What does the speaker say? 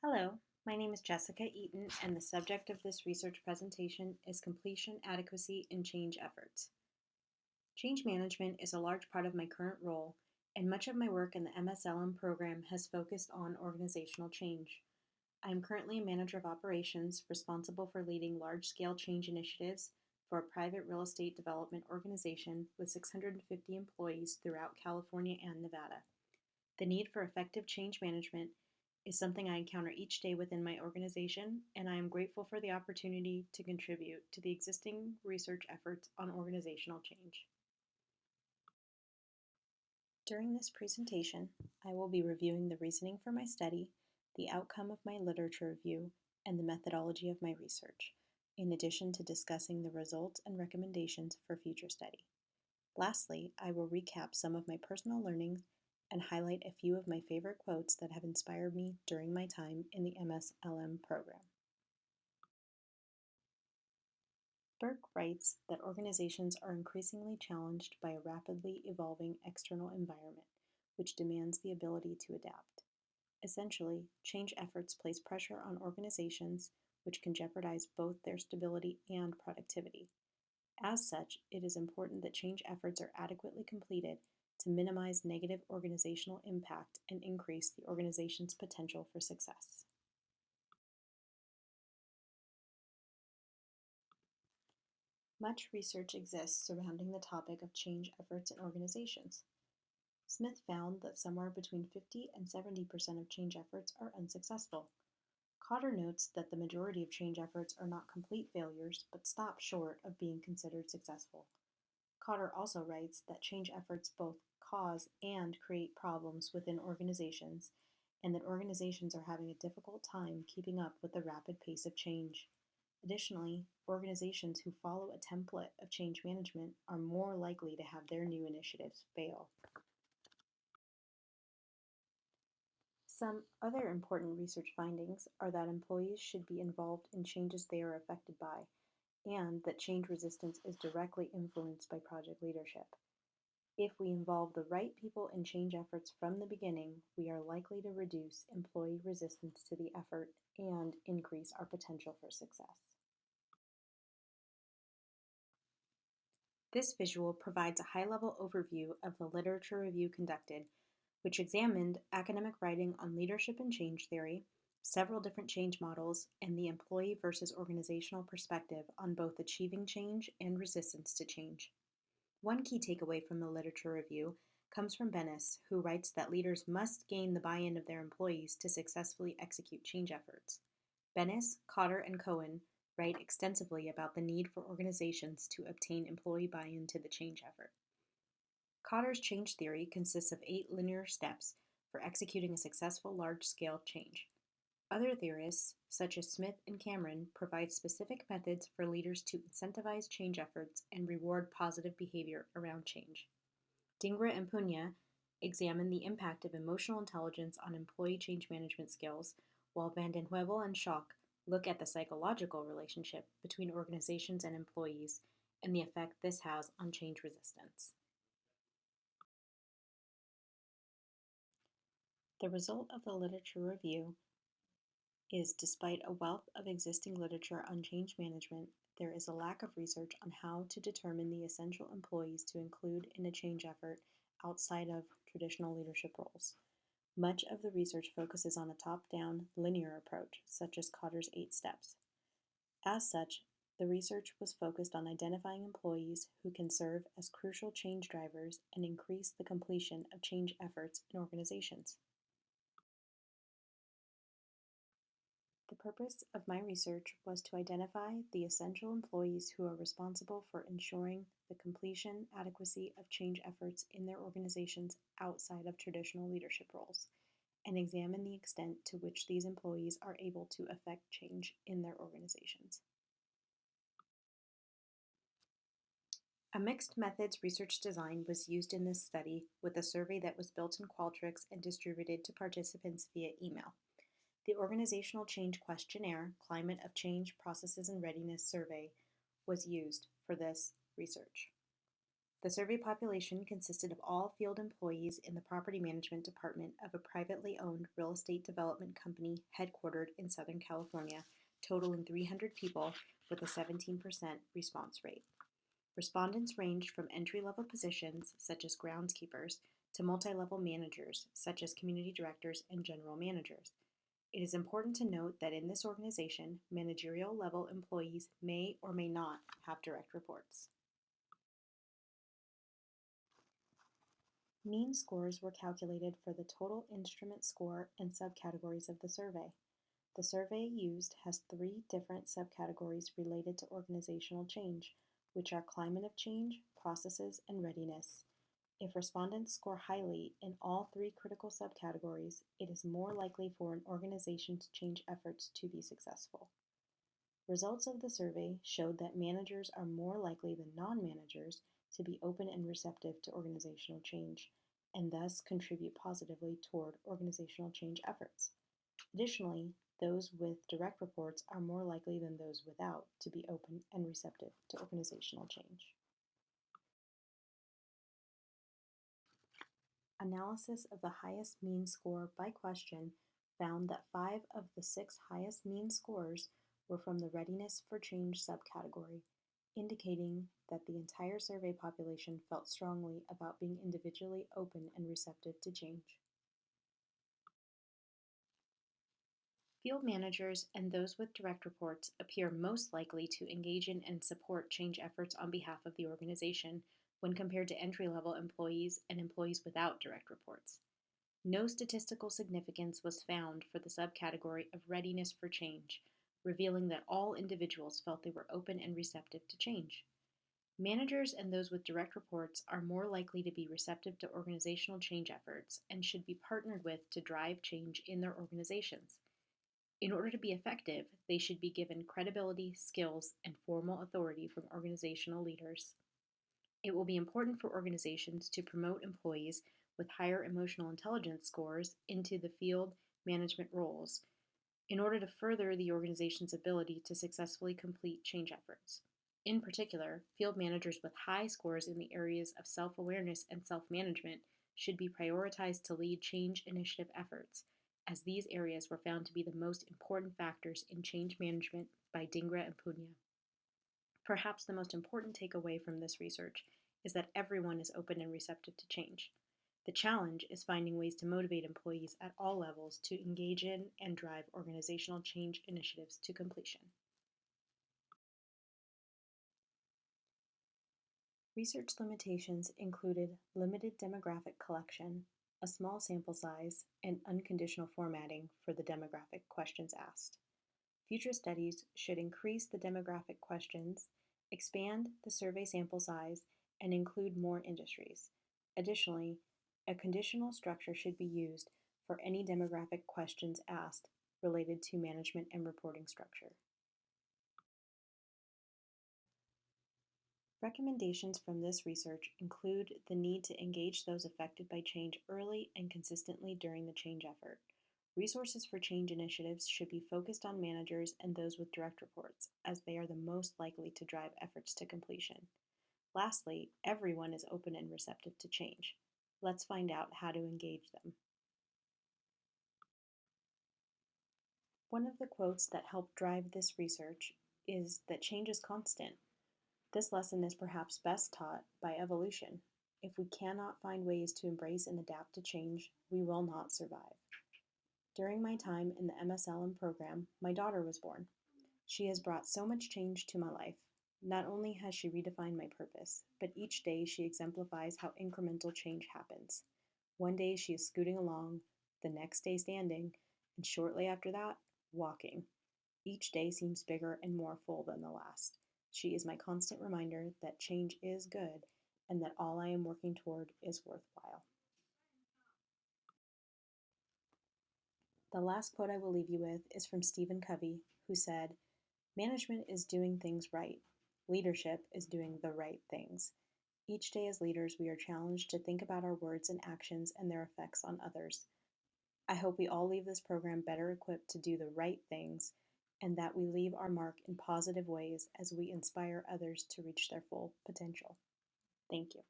Hello, my name is Jessica Eaton, and the subject of this research presentation is completion adequacy in change efforts. Change management is a large part of my current role, and much of my work in the MSLM program has focused on organizational change. I am currently a manager of operations responsible for leading large-scale change initiatives for a private real estate development organization with 650 employees throughout California and Nevada. The need for effective change management is something I encounter each day within my organization, and I am grateful for the opportunity to contribute to the existing research efforts on organizational change. During this presentation, I will be reviewing the reasoning for my study, the outcome of my literature review, and the methodology of my research, in addition to discussing the results and recommendations for future study. Lastly, I will recap some of my personal learnings and highlight a few of my favorite quotes that have inspired me during my time in the MSLM program. Burke writes that organizations are increasingly challenged by a rapidly evolving external environment, which demands the ability to adapt. Essentially, change efforts place pressure on organizations, which can jeopardize both their stability and productivity. As such, it is important that change efforts are adequately completed to minimize negative organizational impact and increase the organization's potential for success. Much research exists surrounding the topic of change efforts in organizations. Smith found that somewhere between 50 and 70% of change efforts are unsuccessful. Cotter notes that the majority of change efforts are not complete failures, but stop short of being considered successful. Cotter also writes that change efforts both cause and create problems within organizations, and that organizations are having a difficult time keeping up with the rapid pace of change. Additionally, organizations who follow a template of change management are more likely to have their new initiatives fail. Some other important research findings are that employees should be involved in changes they are affected by, and that change resistance is directly influenced by project leadership. If we involve the right people in change efforts from the beginning, we are likely to reduce employee resistance to the effort and increase our potential for success. This visual provides a high-level overview of the literature review conducted, which examined academic writing on leadership and change theory, several different change models, and the employee versus organizational perspective on both achieving change and resistance to change. One key takeaway from the literature review comes from Bennis, who writes that leaders must gain the buy-in of their employees to successfully execute change efforts. Bennis, Cotter, and Cohen write extensively about the need for organizations to obtain employee buy-in to the change effort. Cotter's change theory consists of 8 linear steps for executing a successful large-scale change. Other theorists, such as Smith and Cameron, provide specific methods for leaders to incentivize change efforts and reward positive behavior around change. Dingra and Punya examine the impact of emotional intelligence on employee change management skills, while Van den Heuvel and Schock look at the psychological relationship between organizations and employees and the effect this has on change resistance. The result of the literature review is, despite a wealth of existing literature on change management, there is a lack of research on how to determine the essential employees to include in a change effort outside of traditional leadership roles. Much of the research focuses on a top-down, linear approach, such as Cotter's 8 steps. As such, the research was focused on identifying employees who can serve as crucial change drivers and increase the completion of change efforts in organizations. The purpose of my research was to identify the essential employees who are responsible for ensuring the completion adequacy of change efforts in their organizations outside of traditional leadership roles, and examine the extent to which these employees are able to affect change in their organizations. A mixed methods research design was used in this study, with a survey that was built in Qualtrics and distributed to participants via email. The Organizational Change Questionnaire, Climate of Change Processes and Readiness Survey, was used for this research. The survey population consisted of all field employees in the property management department of a privately owned real estate development company headquartered in Southern California, totaling 300 people with a 17% response rate. Respondents ranged from entry-level positions, such as groundskeepers, to multi-level managers, such as community directors and general managers. It is important to note that in this organization, managerial level employees may or may not have direct reports. Mean scores were calculated for the total instrument score and subcategories of the survey. The survey used has 3 different subcategories related to organizational change, which are climate of change, processes, and readiness. If respondents score highly in all 3 critical subcategories, it is more likely for an organization's change efforts to be successful. Results of the survey showed that managers are more likely than non-managers to be open and receptive to organizational change, and thus contribute positively toward organizational change efforts. Additionally, those with direct reports are more likely than those without to be open and receptive to organizational change. Analysis of the highest mean score by question found that 5 of the 6 highest mean scores were from the Readiness for Change subcategory, indicating that the entire survey population felt strongly about being individually open and receptive to change. Field managers and those with direct reports appear most likely to engage in and support change efforts on behalf of the organization when compared to entry-level employees and employees without direct reports. No statistical significance was found for the subcategory of readiness for change, revealing that all individuals felt they were open and receptive to change. Managers and those with direct reports are more likely to be receptive to organizational change efforts and should be partnered with to drive change in their organizations. In order to be effective, they should be given credibility, skills, and formal authority from organizational leaders. It will be important for organizations to promote employees with higher emotional intelligence scores into the field management roles in order to further the organization's ability to successfully complete change efforts. In particular, field managers with high scores in the areas of self-awareness and self-management should be prioritized to lead change initiative efforts, as these areas were found to be the most important factors in change management by Dhingra and Punya. Perhaps the most important takeaway from this research is that everyone is open and receptive to change. The challenge is finding ways to motivate employees at all levels to engage in and drive organizational change initiatives to completion. Research limitations included limited demographic collection, a small sample size, and unconditional formatting for the demographic questions asked. Future studies should increase the demographic questions, expand the survey sample size, and include more industries. Additionally, a conditional structure should be used for any demographic questions asked related to management and reporting structure. Recommendations from this research include the need to engage those affected by change early and consistently during the change effort. Resources for change initiatives should be focused on managers and those with direct reports, as they are the most likely to drive efforts to completion. Lastly, everyone is open and receptive to change. Let's find out how to engage them. One of the quotes that helped drive this research is that change is constant. This lesson is perhaps best taught by evolution. If we cannot find ways to embrace and adapt to change, we will not survive. During my time in the MSLM program, my daughter was born. She has brought so much change to my life. Not only has she redefined my purpose, but each day she exemplifies how incremental change happens. One day she is scooting along, the next day standing, and shortly after that, walking. Each day seems bigger and more full than the last. She is my constant reminder that change is good and that all I am working toward is worthwhile. The last quote I will leave you with is from Stephen Covey, who said, "Management is doing things right. Leadership is doing the right things." Each day as leaders, we are challenged to think about our words and actions and their effects on others. I hope we all leave this program better equipped to do the right things and that we leave our mark in positive ways as we inspire others to reach their full potential. Thank you.